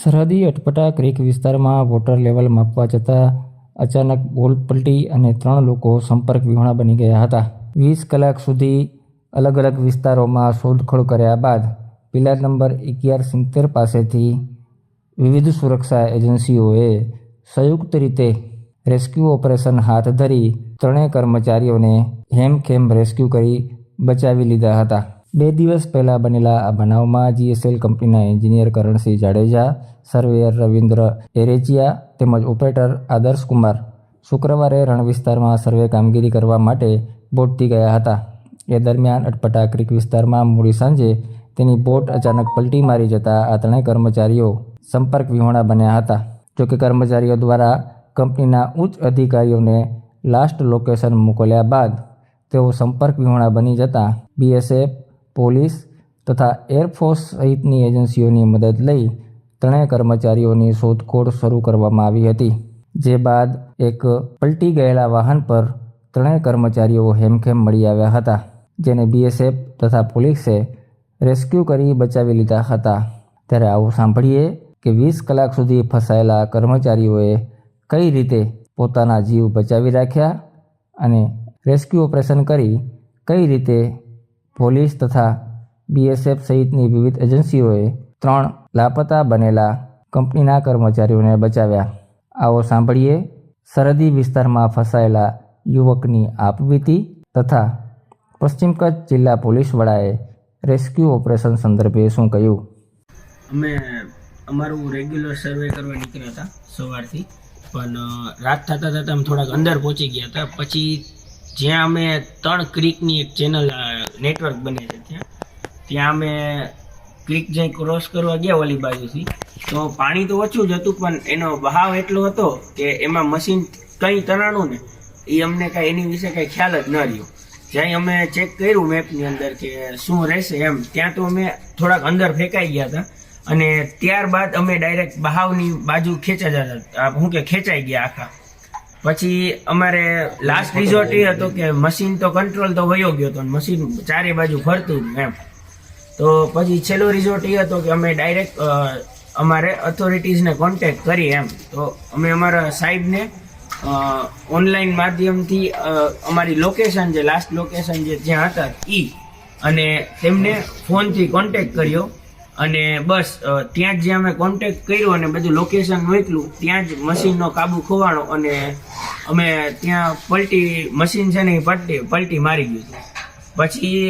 સરહદી અટપટા ક્રીક વિસ્તારમાં water level માપવા જતાં અચાનક બોલ પલટી અને 3 લોકો સંપર્ક વિહોણા બની ગયા હતા. 20 કલાક સુધી અલગ અલગ વિસ્તારોમાં શોધખોળ કર્યા બાદ પિલર નંબર 1170 પાસેથી વિવિધ સુરક્ષા એજન્સીઓએ સંયુક્ત રીતે રેસ્ક્યુ ઓપરેશન હાથ ધરી 3 કર્મચારીઓને હેમખેમ રેસ્ક્યુ કરી બચાવી લીધા હતા. 2 દિવસ પહેલાં બનેલા આ બનાવમાં GSL કંપનીના એન્જિનિયર કરણસિંહ જાડેજા, સર્વેયર રવિન્દ્ર એરેચિયા તેમજ ઓપરેટર આદર્શ કુમાર શુક્રવારે રણ વિસ્તારમાં સર્વે કામગીરી કરવા માટે બોટથી ગયા હતા. એ દરમિયાન અટપટા ક્રીક વિસ્તારમાં મોડી સાંજે તેની બોટ અચાનક પલટી મારી જતાં આ 3 કર્મચારીઓ સંપર્ક વિહોણા બન્યા હતા. જોકે કર્મચારીઓ દ્વારા કંપનીના ઉચ્ચ અધિકારીઓને લાસ્ટ લોકેશન મોકલ્યા બાદ તેઓ સંપર્ક વિહોણા બની જતાં BSF, પોલીસ તથા એરફોર્સ સહિતની એજન્સીઓની મદદ લઈ 3 કર્મચારીઓની શોધખોળ શરૂ કરવામાં આવી હતી. જે બાદ એક પલટી ગયેલા વાહન પર 3 કર્મચારીઓ હેમખેમ મળી આવ્યા હતા, જેને BSF તથા પોલીસે રેસ્ક્યુ કરી બચાવી લીધા હતા. ત્યારે આવો સાંભળીએ કે 20 કલાક સુધી ફસાયેલા કર્મચારીઓએ કઈ રીતે પોતાના જીવ બચાવી રાખ્યા અને રેસ્ક્યુ ઓપરેશન કરી કઈ રીતે પોલીસ તથા BSF સહિતની વિવિધ એજન્સીઓએ 3 લાપતા બનેલા કંપનીના કર્મચારીઓને બચાવ્યા. આવો સાંભળીએ સરહદી વિસ્તારમાં ફસાયેલા યુવકની આપવીતી તથા પશ્ચિમ કચ્છ જિલ્લા પોલીસ વડાએ રેસ્ક્યુ ઓપરેશન સંદર્ભે શું કહ્યું. અમે અમારું રેગ્યુલર સર્વે કરવા નીકળ્યા હતા સવારથી, પણ રાત થતાં થતાં અમે થોડાક અંદર પહોંચી ગયા હતા. પછી જ્યાં અમે 3 ક્રીકની એક ચેનલ નેટવર્ક બને છે ત્યાં અમે ક્રીક જ્યાં ક્રોસ કરવા ગયા ઓલી બાજુથી, તો પાણી તો ઓછું જ હતું પણ એનો બહાવ એટલો હતો કે એમાં મશીન કંઈ તણાણું ને એ અમને કાંઈ એની વિશે કાંઈ ખ્યાલ જ ન રહ્યો. જ્યાં અમે ચેક કર્યું મેપની અંદર કે શું રહેશે એમ, ત્યાં તો અમે થોડાક અંદર ફેંકાઈ ગયા હતા અને ત્યારબાદ અમે ડાયરેક્ટ બહાવની બાજુ ખેંચાઈ ગયા આખા. પછી અમારે લાસ્ટ રિઝોર્ટ એ હતો કે મશીન તો કંટ્રોલ તો વયો ગયો હતો, મશીન ચારે બાજુ ફરતું હતું એમ. તો પછી છેલ્લો રિઝોર્ટ એ હતો કે અમે ડાયરેક્ટ અમારે ઓથોરિટીઝને કોન્ટેક્ટ કરી એમ. તો અમે અમારા સાહેબને ઓનલાઈન માધ્યમથી અમારી લોકેશન જે લાસ્ટ લોકેશન જે જ્યાં હતા અને તેમને ફોનથી કોન્ટેક્ટ કર્યો અને બસ ત્યાં જ જ્યાં અમે કોન્ટેક્ટ કર્યો અને બધું લોકેશન મોકલું ત્યાં જ મશીનનો કાબુ ખોવાણો અને અમે ત્યાં મશીન છે ને એ પલટી મારી ગયું. પછી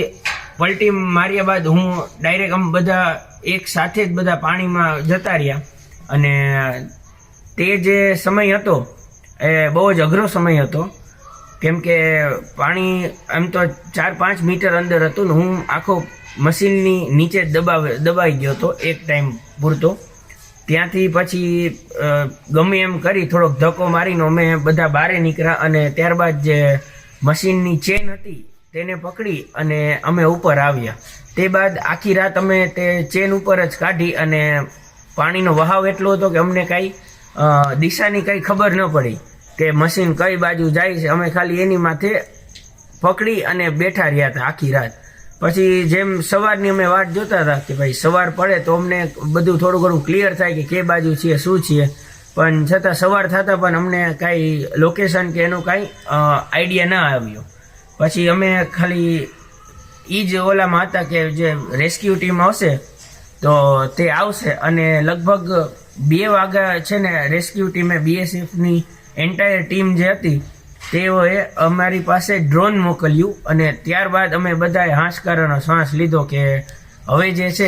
પલટી માર્યા બાદ હું ડાયરેક્ટ અમે બધા એક સાથે જ બધા પાણીમાં જતા રહ્યા અને તે જે સમય હતો એ બહુ જ અઘરો સમય હતો, કેમ કે પાણી એમ તો 4-5 મીટર અંદર હતું ને હું આખો મશીનની નીચે દબાઈ ગયો હતો એક ટાઈમ પૂરતો. ત્યાંથી પછી ગમે એમ કરી થોડોક ધક્કો મારીને અમે બધા બહાર નીકળ્યા અને ત્યારબાદ જે મશીનની ચેન હતી તેને પકડી અને અમે ઉપર આવ્યા. તે બાદ આખી રાત અમે તે ચેન ઉપર જ કાઢી અને પાણીનો વહાવ એટલો હતો કે અમને કાંઈ દિશાની કંઈ ખબર ન પડી કે મશીન કઈ બાજુ જાય છે. અમે ખાલી એની માથે પકડી અને બેઠા રહ્યા હતા આખી રાત. પછી જેમ સવારની અમે વાટ જોતા હતા કે ભાઈ સવાર પડે તો અમને બધું થોડું ઘણું ક્લિયર થાય કે કે બાજુ છીએ શું છીએ, પણ છતાં સવાર થતાં પણ અમને કાંઈ લોકેશન કે એનો કાંઈ આઈડિયા ના આવ્યો. પછી અમે ખાલી એ જ ઓલામાં હતા કે જે રેસ્ક્યુ ટીમ આવશે તો તે આવશે અને લગભગ 2 વાગ્યા છે ને રેસ્ક્યુ ટીમે BSFની એન્ટાયર ટીમ જે હતી તેઓએ અમારી પાસે ડ્રોન મોકલ્યું અને ત્યારબાદ અમે બધાએ હાશકારાનો શ્વાસ લીધો કે હવે જે છે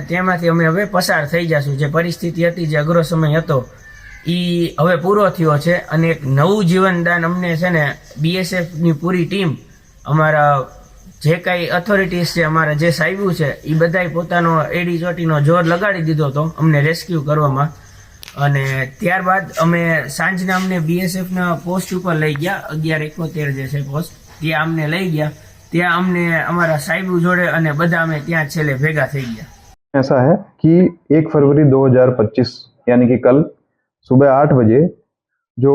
તેમાંથી અમે હવે પસાર થઈ જશું. જે પરિસ્થિતિ હતી, જે અઘરો સમય હતો એ હવે પૂરો થયો છે અને એક નવું જીવનદાન અમને છે ને BSFની પૂરી ટીમ, અમારા જે કાંઈ ઓથોરિટીઝ છે, અમારા જે સાહેબો છે એ બધાએ પોતાનો એડી ચોટીનો જોર લગાડી દીધો હતો અમને રેસ્ક્યુ કરવામાં. અને ત્યારબાદ અમે સાંજના અમને BSFના પોસ્ટ ઉપર લઈ ગયા, 1171 જે છે પોસ્ટ, ત્યાં અમને લઈ ગયા. ત્યાં અમને અમારા સાહેબો જોડે અને બધા અમે ત્યાં છેલ્લે ભેગા થઈ ગયા. ऐसा है कि 1 फरवरी 2025 यानी कि कल सुबह 8 बजे जो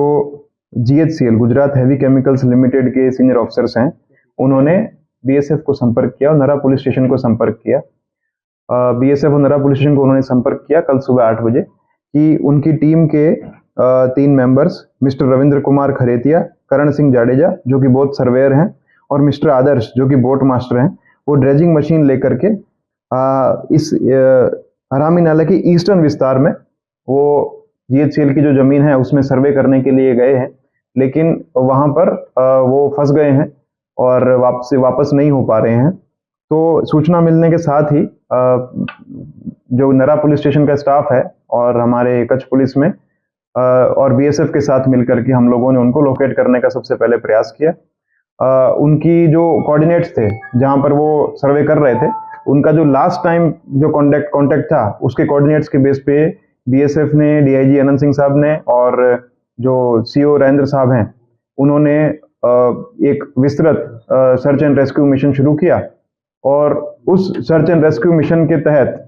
GHCL Gujarat heavy chemicals limited के सीनियर ऑफिसर्स हैं, उन्होंने BSF को संपर्क किया और नरा पुलिस स्टेशन को संपर्क किया। BSF और नरा पुलिस स्टेशन को उन्होंने संपर्क किया कल सुबह 8 बजे कि उनकी टीम के 3 मेंबर्स मिस्टर रविंद्र कुमार खरेतिया, करण सिंह जाडेजा जो कि बोट सर्वेयर हैं, और मिस्टर आदर्श जो कि बोट मास्टर हैं, वो ड्रेजिंग मशीन लेकर के इस हरामी नाला के ईस्टर्न विस्तार में वो जीएचसीएल की जो ज़मीन है उसमें सर्वे करने के लिए गए हैं, लेकिन वहाँ पर वो फंस गए हैं और वापस नहीं हो पा रहे हैं। तो सूचना मिलने के साथ ही जो नरा पुलिस स्टेशन का स्टाफ है और हमारे कच्छ पुलिस में और बीएसएफ के साथ मिलकर के हम लोगों ने उनको लोकेट करने का सबसे पहले प्रयास किया। उनकी जो कोऑर्डिनेट्स थे जहाँ पर वो सर्वे कर रहे थे, उनका जो लास्ट टाइम जो कांटेक्ट था उसके कोऑर्डिनेट्स के बेस पे बीएसएफ ने, डीआईजी अनंत सिंह साहब ने और जो सीओ राजेंद्र साहब हैं उन्होंने एक विस्तृत सर्च एंड रेस्क्यू मिशन शुरू किया। और उस सर्च एंड रेस्क्यू मिशन के तहत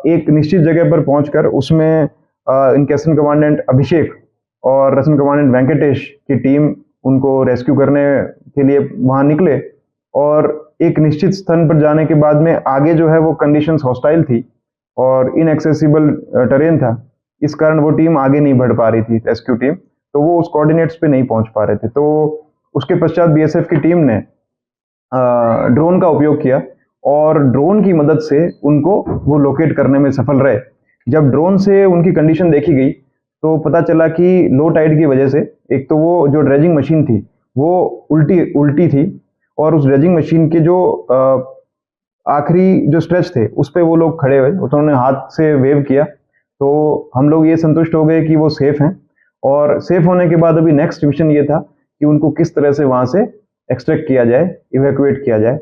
एक निश्चित जगह पर पहुंचकर उसमें इनके रसन कमांडेंट अभिषेक और रसन कमांडेंट वेंकटेश की टीम उनको रेस्क्यू करने के लिए वहां निकले, और एक निश्चित स्थान पर जाने के बाद में आगे जो है वो कंडीशंस हॉस्टाइल थी और इनएक्सेसिबल टेरेन था, इस कारण वो टीम आगे नहीं बढ़ पा रही थी रेस्क्यू टीम, तो वो उस कोऑर्डिनेट्स पे नहीं पहुंच पा रहे थे। तो उसके पश्चात बीएसएफ की टीम ने ड्रोन का उपयोग किया और ड्रोन की मदद से उनको वो लोकेट करने में सफल रहे। जब ड्रोन से उनकी कंडीशन देखी गई तो पता चला कि लो टाइड की वजह से एक तो वो जो ड्रेजिंग मशीन थी वो उल्टी थी, और उस ड्रेजिंग मशीन के जो आखिरी जो स्ट्रेच थे उस पे वो लोग खड़े हुए, उन्होंने हाथ से वेव किया, तो हम लोग ये संतुष्ट हो गए कि वो सेफ हैं। और सेफ होने के बाद अभी नेक्स्ट मिशन ये था कि उनको किस तरह से वहाँ से एक्सट्रैक्ट किया जाए, इवैक्यूएट किया जाए।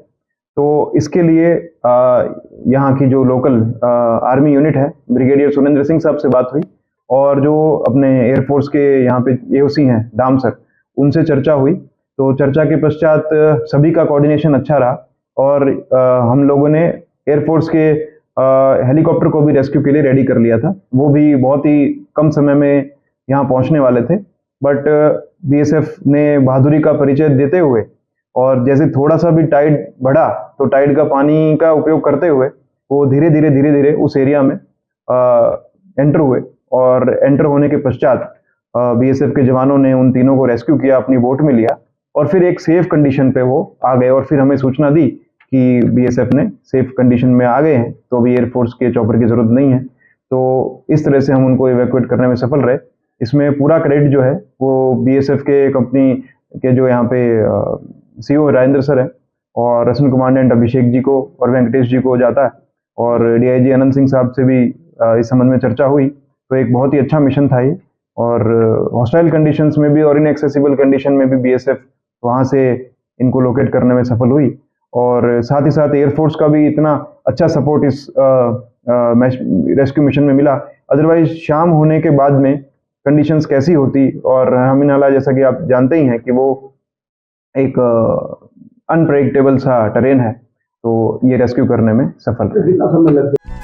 तो इसके लिए यहाँ की जो लोकल आर्मी यूनिट है, ब्रिगेडियर सुरेंद्र सिंह साहब से बात हुई, और जो अपने एयरफोर्स के यहाँ पे एओसी हैं दाम सर, उनसे चर्चा हुई। तो चर्चा के पश्चात सभी का कोऑर्डिनेशन अच्छा रहा और हम लोगों ने एयरफोर्स के हेलीकॉप्टर को भी रेस्क्यू के लिए रेडी कर लिया था। वो भी बहुत ही कम समय में यहाँ पहुँचने वाले थे, बट बीएसएफ ने बहादुरी का परिचय देते हुए और जैसे थोड़ा सा भी टाइड बढ़ा तो टाइड का पानी का उपयोग करते हुए वो धीरे धीरे उस एरिया में एंटर हुए, और एंटर होने के पश्चात बीएसएफ के जवानों ने उन तीनों को रेस्क्यू किया, अपनी बोट में लिया और फिर एक सेफ कंडीशन पे वो आ गए, और फिर हमें सूचना दी कि बीएसएफ ने सेफ कंडीशन में आ गए हैं, तो अभी एयरफोर्स के चॉपर की जरूरत नहीं है। तो इस तरह से हम उनको इवैक्यूएट करने में सफल रहे। इसमें पूरा क्रेडिट जो है वो बीएसएफ के कंपनी के जो यहाँ पे सीओ राजेंद्र सर है और रसन कमांडेंट अभिषेक जी को और वेंकटेश जी को जाता है, और डीआईजी अनंत सिंह साहब से भी इस संबंध में चर्चा हुई। तो एक बहुत ही अच्छा मिशन था ये, और हॉस्टाइल कंडीशंस में भी और इनएक्सेसिबल कंडीशन में भी बीएसएफ वहाँ से इनको लोकेट करने में सफल हुई, और साथ ही साथ एयरफोर्स का भी इतना अच्छा सपोर्ट इस रेस्क्यू मिशन में मिला। अदरवाइज शाम होने के बाद में कंडीशंस कैसी होती, और हरामी नाला जैसा कि आप जानते ही हैं कि वो एक अनप्रेडिक्टेबल सा टेरेन है, तो ये रेस्क्यू करने में सफल रहे।